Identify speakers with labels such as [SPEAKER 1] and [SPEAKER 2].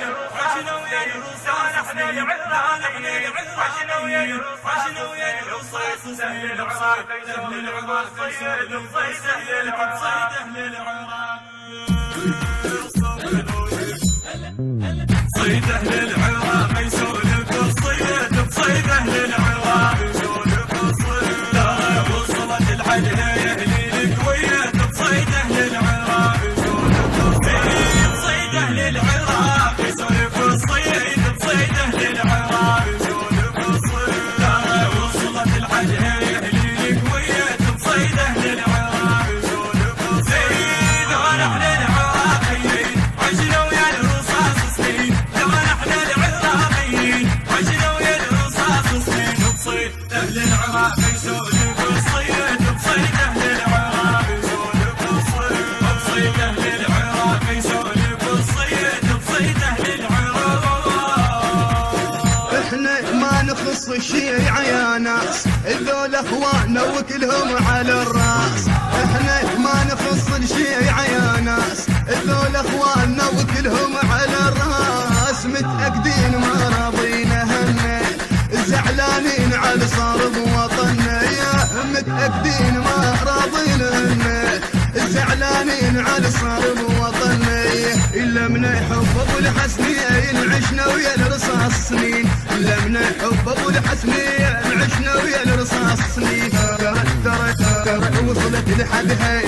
[SPEAKER 1] عشنا ويا الرصاص سنين عشنا ويا الرصاص سهل العراق سهل العراق صيد الصيد سهل الصيد أهل العراق صيد أهل العراق يسولف الصيد بصيد أهل العراق يسولف الصيد لا وصلت الحد يا أهلي الكويت بصيد أهل العراق يسولف الصيد بصيد أهل العراق يسولف الصيد بصيد أهل العراق يسولف الصيد لا وصلت الحد يا أهلي الكويت بصيد أهل العراق يسولف الصيد ونحن العراقيين عشنا ويا الرصاص سنين ونحن العراقيين عشنا ويا الرصاص سنين بصيد أهل العراق يسولف الصيد بصيد أهل العراق يسولف الصيد بصيد أهل العراق يسولف الصيد بصيد أهل العراق
[SPEAKER 2] احنا ما نخص الشيعة يا ناس ذول اخواننا وكلهم على الراس احنا ما نخص الشيعة يا ناس ذول اخواننا وكلهم على الراس متأكدين ما راضينا هنا زعلانين على صار بوطننا يا متأكدين ما راضينا هنا زعلانين على صار بوطننا إلا من يحب ابو الحسنين عشنا ويا الرصاص سنين إلا من يحب ابو الحسنين عشنا ويا الرصاص سنين ترى وصلت لحدها